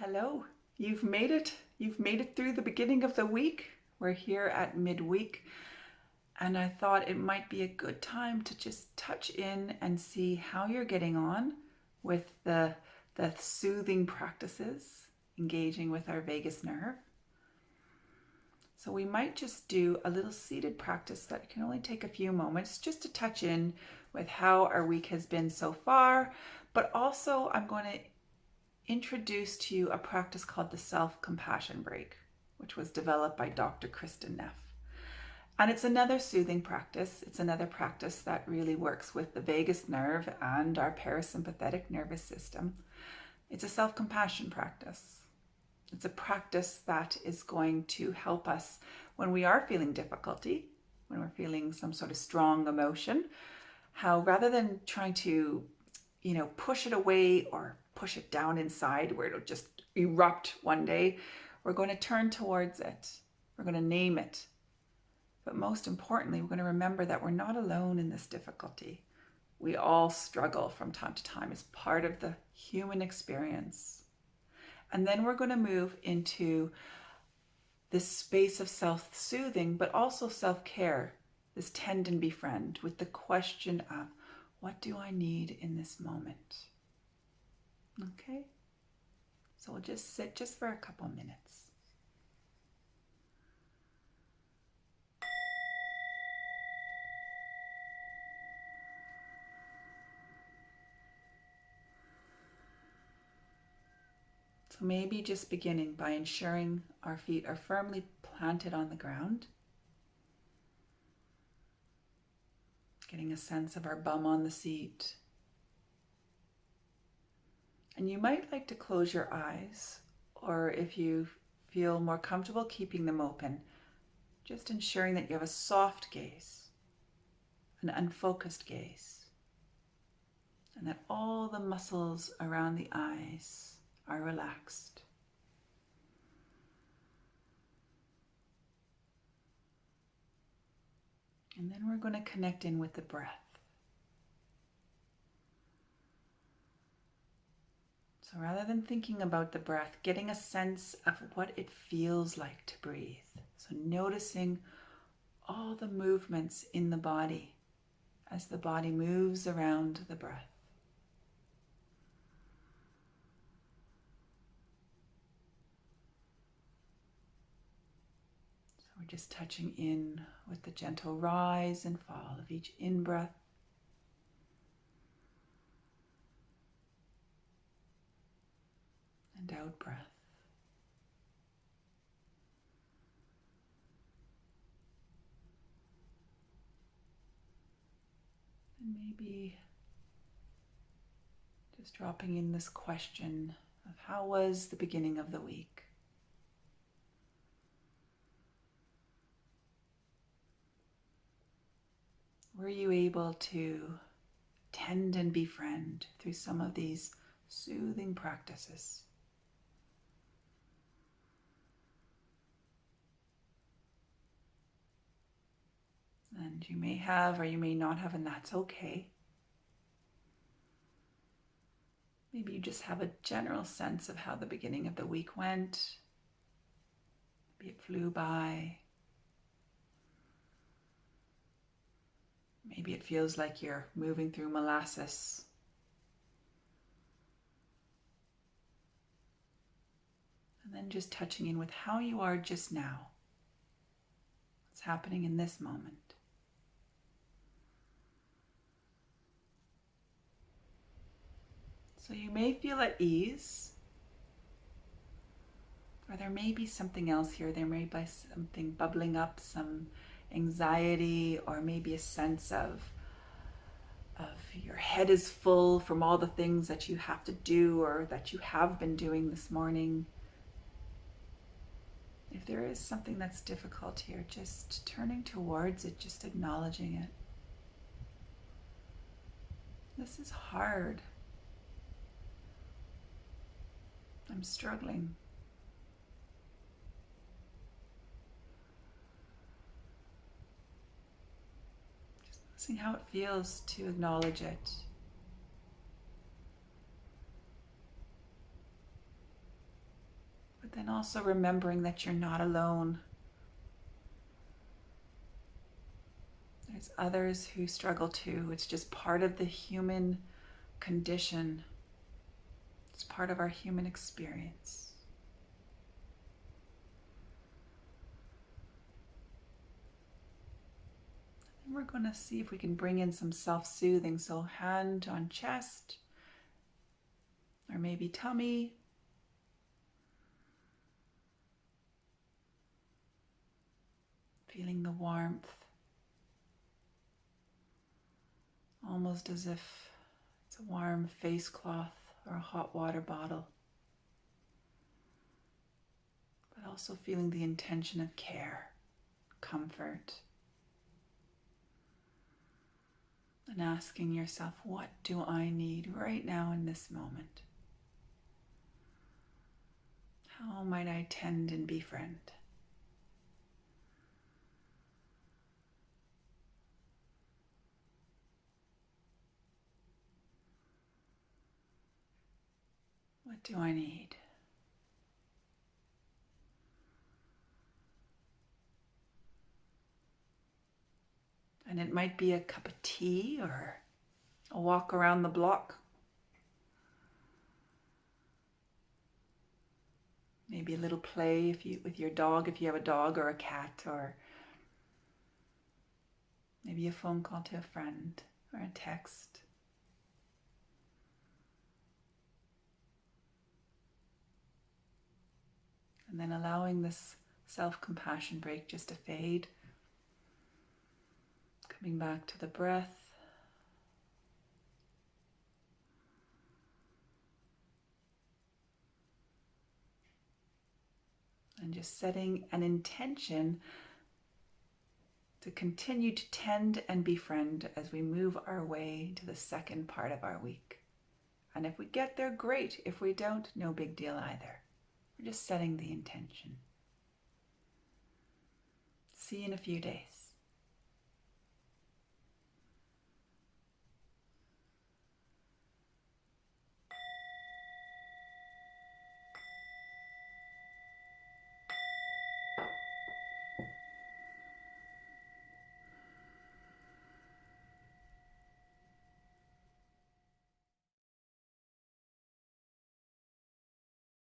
Hello, you've made it. You've made it through the beginning of the week. We're here at midweek, and I thought it might be a good time to just touch in and see how you're getting on with the soothing practices, engaging with our vagus nerve. So we might just do a little seated practice that can only take a few moments just to touch in with how our week has been so far, but also I'm going to introduce to you a practice called the self-compassion break, which was developed by Dr. Kristin Neff. And it's another soothing practice. It's another practice that really works with the vagus nerve and our parasympathetic nervous system. It's a self-compassion practice. It's a practice that is going to help us when we are feeling difficulty, when we're feeling some sort of strong emotion, how rather than trying to, push it away or push it down inside where it'll just erupt one day, we're going to turn towards it. We're going to name it. But most importantly, we're going to remember that we're not alone in this difficulty. We all struggle from time to time. It's part of the human experience. And then we're going to move into this space of self-soothing, but also self-care, this tend and befriend, with the question of, what do I need in this moment? Okay? So we'll just sit just for a couple minutes. So maybe just beginning by ensuring our feet are firmly planted on the ground. Getting a sense of our bum on the seat. And you might like to close your eyes, or if you feel more comfortable keeping them open, just ensuring that you have a soft gaze, an unfocused gaze, and that all the muscles around the eyes are relaxed. And then we're going to connect in with the breath. So rather than thinking about the breath, getting a sense of what it feels like to breathe. So noticing all the movements in the body as the body moves around the breath. We're just touching in with the gentle rise and fall of each in-breath and out-breath. And maybe just dropping in this question of how was the beginning of the week? Were you able to tend and befriend through some of these soothing practices? And you may have or you may not have, and that's okay. Maybe you just have a general sense of how the beginning of the week went. Maybe it flew by. Maybe it feels like you're moving through molasses. And then just touching in with how you are just now. What's happening in this moment. So you may feel at ease, or there may be something else here. There may be something bubbling up, some anxiety, or maybe a sense of your head is full from all the things that you have to do or that you have been doing this morning. If there is something that's difficult here, just turning towards it, just acknowledging it. This is hard. I'm struggling. Just seeing how it feels to acknowledge it. then also remembering that you're not alone. There's others who struggle too. It's just part of the human condition. It's part of our human experience. And we're going to see if we can bring in some self-soothing. So hand on chest, or maybe tummy. Feeling the warmth. Almost as if it's a warm face cloth or a hot water bottle. But also feeling the intention of care, comfort. And asking yourself, what do I need right now in this moment? How might I tend and befriend? What do I need? And it might be a cup of tea or a walk around the block. Maybe a little play with your dog, if you have a dog or a cat, or maybe a phone call to a friend or a text. And then allowing this self-compassion break just to fade. Coming back to the breath. And just setting an intention to continue to tend and befriend as we move our way to the second part of our week. And if we get there, great. If we don't, no big deal either. We're just setting the intention. See you in a few days.